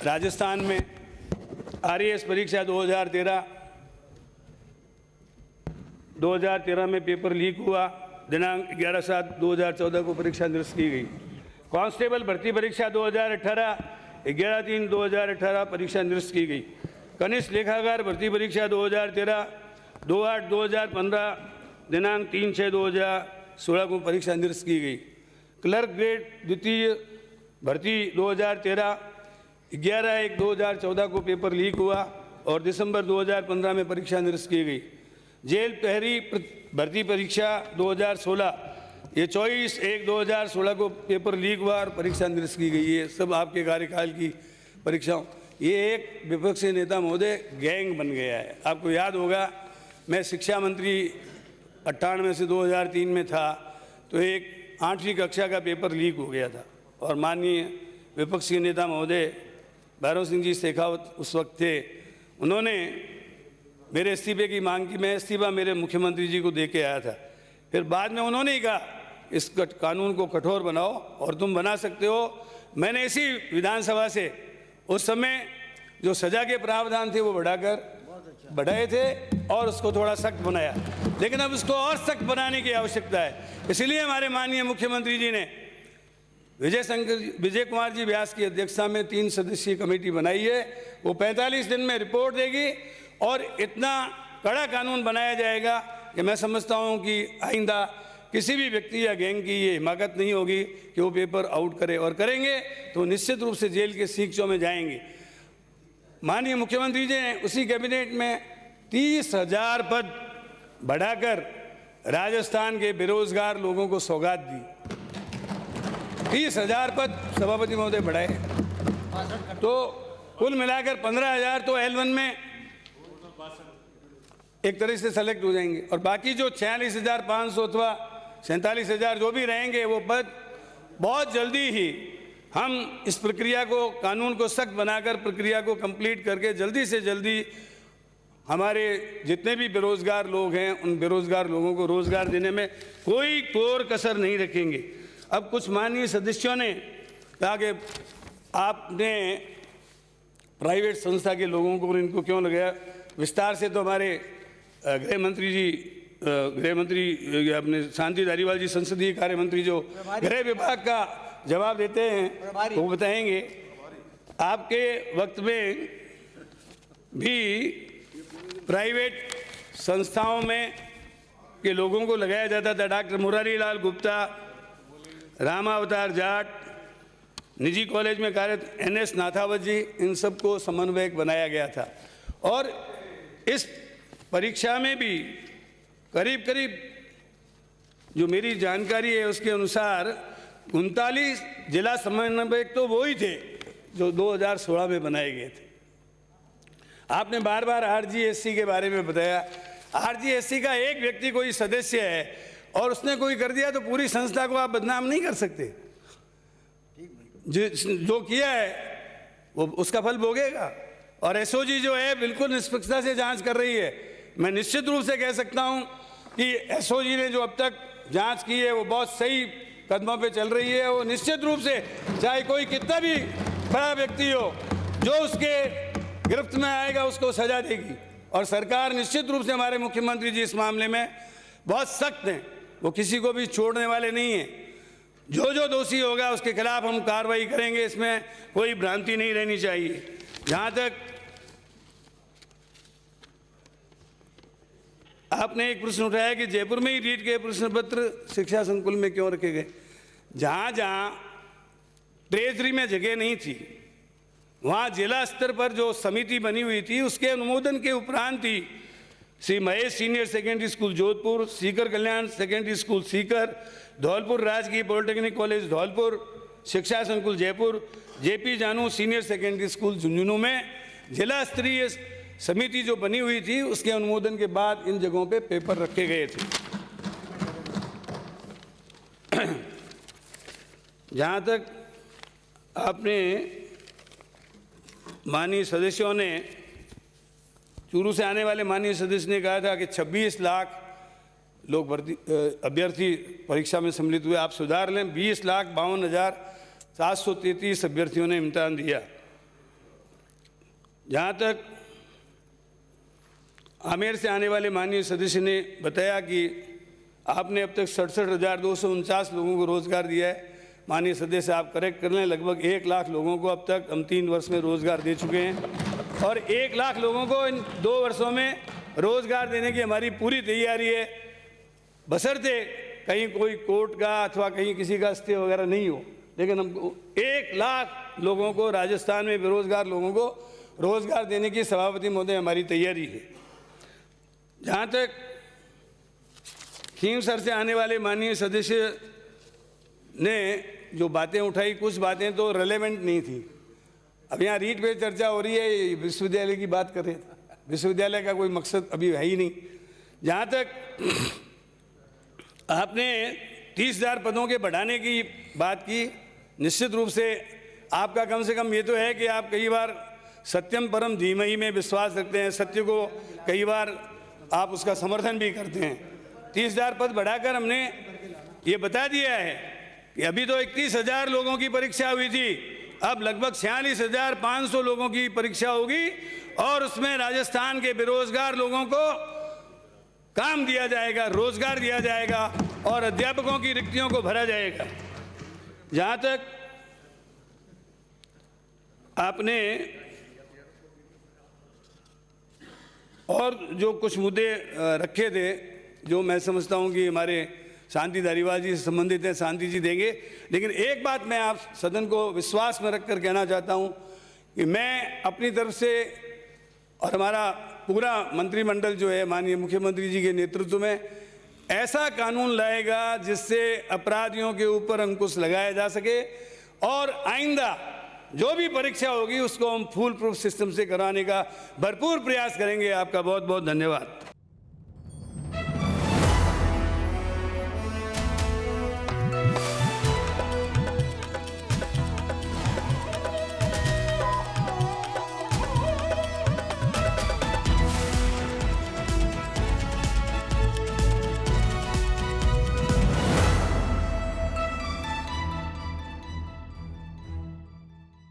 राजस्थान में RAS परीक्षा 2013 में पेपर लीक हुआ। दिनांक 11/7/2014 को परीक्षा निरस्त की गई। कांस्टेबल भर्ती परीक्षा 2018 11/3/2018 परीक्षा निरस्त की गई। कनिष्ठ लेखाकार भर्ती परीक्षा 2013 2/8/2015 दिनांक 3/6/2016 को परीक्षा निरस्त की गई। क्लर्क ग्रेड द्वितीय भर्ती 2013 11/1/2014 को पेपर लीक हुआ और दिसंबर 2015 में परीक्षा निरस्त की गई। जेल प्रहरी भर्ती परीक्षा 2016 ये 24/1/2016 को पेपर लीक हुआ और परीक्षा निरस्त की गई। ये सब आपके कार्यकाल की परीक्षाओं। ये एक विपक्षी नेता महोदय गैंग बन गया है। आपको याद होगा, मैं शिक्षा मंत्री 98 से 2003 में था, तो एक 8वीं कक्षा का पेपर लीक हो गया था और माननीय विपक्षी नेता महोदय भैरव सिंह जी शेखावत उस वक्त थे। उन्होंने मेरे इस्तीफे की मांग की। मैं इस्तीफा मेरे मुख्यमंत्री जी को दे के आया था। फिर बाद में उन्होंने ही कहा इस कानून को कठोर बनाओ और तुम बना सकते हो। मैंने इसी विधानसभा से उस समय जो सजा के प्रावधान थे वो बढ़ाए थे और उसको थोड़ा सख्त बनाया, लेकिन अब उसको और सख्त बनाने की आवश्यकता है। इसलिए हमारे माननीय मुख्यमंत्री जी ने विजय कुमार जी व्यास की अध्यक्षता में 3 सदस्यीय कमेटी बनाई है। वो 45 दिन में रिपोर्ट देगी और इतना कड़ा कानून बनाया जाएगा कि मैं समझता हूं कि आइंदा किसी भी व्यक्ति या गैंग की ये हिमाकत नहीं होगी कि वो पेपर आउट करे, और करेंगे तो निश्चित रूप से जेल के सीखचों में जाएंगे। माननीय मुख्यमंत्री जी ने उसी कैबिनेट में 30,000 पद बढ़ाकर राजस्थान के बेरोजगार लोगों को सौगात दी। 30,000 पद सभापति महोदय बढ़ाए, तो कुल मिलाकर 15,000 तो L1 में एक तरह से सेलेक्ट हो जाएंगे और बाकी जो 46,500 अथवा 47,000 जो भी रहेंगे वो पद बहुत जल्दी ही हम इस प्रक्रिया को, कानून को सख्त बनाकर प्रक्रिया को कंप्लीट करके जल्दी से जल्दी हमारे जितने भी बेरोजगार लोग हैं उन बेरोजगार लोगों को रोजगार देने में कोई कोर कसर नहीं रखेंगे। अब कुछ माननीय सदस्यों ने कहा कि आपने प्राइवेट संस्था के लोगों को इनको क्यों लगाया। विस्तार से तो हमारे गृह मंत्री अपने शांति धारीवाल जी, संसदीय कार्य मंत्री जो गृह विभाग का जवाब देते हैं वो बताएंगे। आपके वक्त में भी प्राइवेट संस्थाओं में के लोगों को लगाया जाता था। डॉक्टर मुरारी लाल गुप्ता, रामावतार जाट, निजी कॉलेज में कार्यरत NS नाथावत जी, इन सबको समन्वयक बनाया गया था। और इस परीक्षा में भी करीब करीब जो मेरी जानकारी है उसके अनुसार 39 जिला समन्वयक तो वो ही थे जो 2016 में बनाए गए थे। आपने बार बार RGSC के बारे में बताया। RGSC का एक व्यक्ति कोई सदस्य है और उसने कोई कर दिया तो पूरी संस्था को आप बदनाम नहीं कर सकते। जो किया है वो उसका फल भोगेगा। और SOG जो है बिल्कुल निष्पक्षता से जांच कर रही है। मैं निश्चित रूप से कह सकता हूं कि SOG ने जो अब तक जांच की है वो बहुत सही कदमों पे चल रही है। वो निश्चित रूप से चाहे कोई कितना भी बड़ा व्यक्ति हो, जो उसके गिरफ्त में आएगा उसको सजा देगी। और सरकार निश्चित रूप से, हमारे मुख्यमंत्री जी इस मामले में बहुत सख्त हैं, वो किसी को भी छोड़ने वाले नहीं हैं। जो दोषी होगा उसके खिलाफ हम कार्रवाई करेंगे, इसमें कोई भ्रांति नहीं रहनी चाहिए। जहाँ तक आपने एक प्रश्न उठाया कि जयपुर में ही रीट के प्रश्न पत्र शिक्षा संकुल में क्यों रखे गए। जहाँ जहाँ ट्रेजरी में जगह नहीं थी वहाँ जिला स्तर पर जो समिति बनी हुई थी उसके अनुमोदन के उपरांत ही Shri Mahesh senior secondary school Jodhpur, Sikar Kalyan secondary school Sikar, Dholpur राजकीय पॉलिटेक्निक कॉलेज धौलपुर, शिक्षा संकुल Jaipur, JP Janu senior secondary school Jhunjhunu में जिला स्तरीय समिति जो बनी हुई थी उसके अनुमोदन के बाद इन जगहों पे पेपर रखे गए थे। जहाँ तक आपने माननीय सदस्यों ने, चूरू से आने वाले माननीय सदस्य ने कहा था कि 26 लाख लोग अभ्यर्थी परीक्षा में सम्मिलित हुए। आप सुधार लें, 20,52,733 अभ्यर्थियों ने इम्तिहान दिया। जहाँ तक आमेर से आने वाले माननीय सदस्य ने बताया कि आपने अब तक 67,249 लोगों को रोज़गार दिया है। माननीय सदस्य आप करेक्ट कर लें, लगभग 1 लाख लोगों को अब तक हम 3 वर्ष में रोज़गार दे चुके हैं और 1 लाख लोगों को इन 2 वर्षों में रोज़गार देने की हमारी पूरी तैयारी है, बशर्ते कहीं कोई कोर्ट का अथवा कहीं किसी का स्टे वगैरह नहीं हो। लेकिन हमको 1 लाख लोगों को, राजस्थान में बेरोज़गार लोगों को रोज़गार देने की सभापति महोदय हमारी तैयारी है। जहाँ तक खींवसर से आने वाले माननीय सदस्य ने जो बातें उठाई, कुछ बातें तो रेलेवेंट नहीं थी। अब यहाँ रीट पे चर्चा हो रही है, विश्वविद्यालय की बात कर रहे थे। विश्वविद्यालय का कोई मकसद अभी है ही नहीं। जहाँ तक आपने 30,000 पदों के बढ़ाने की बात की, निश्चित रूप से आपका कम से कम ये तो है कि आप कई बार सत्यम परम धीमहि में विश्वास रखते हैं, सत्य को कई बार आप उसका समर्थन भी करते हैं। 30,000 पद बढ़ाकर हमने ये बता दिया है कि अभी तो 31,000 लोगों की परीक्षा हुई थी, अब लगभग 46,500 लोगों की परीक्षा होगी और उसमें राजस्थान के बेरोजगार लोगों को काम दिया जाएगा, रोजगार दिया जाएगा और अध्यापकों की रिक्तियों को भरा जाएगा। जहाँ तक आपने और जो कुछ मुद्दे रखे थे, जो मैं समझता हूँ कि हमारे शांति धारीवाल जी से संबंधित है, शांति जी देंगे, लेकिन एक बात मैं आप सदन को विश्वास में रखकर कहना चाहता हूँ कि मैं अपनी तरफ से और हमारा पूरा मंत्रिमंडल जो है माननीय मुख्यमंत्री जी के नेतृत्व में ऐसा कानून लाएगा जिससे अपराधियों के ऊपर अंकुश लगाया जा सके और आइंदा जो भी परीक्षा होगी उसको हम फुल प्रूफ सिस्टम से कराने का भरपूर प्रयास करेंगे। आपका बहुत बहुत धन्यवाद।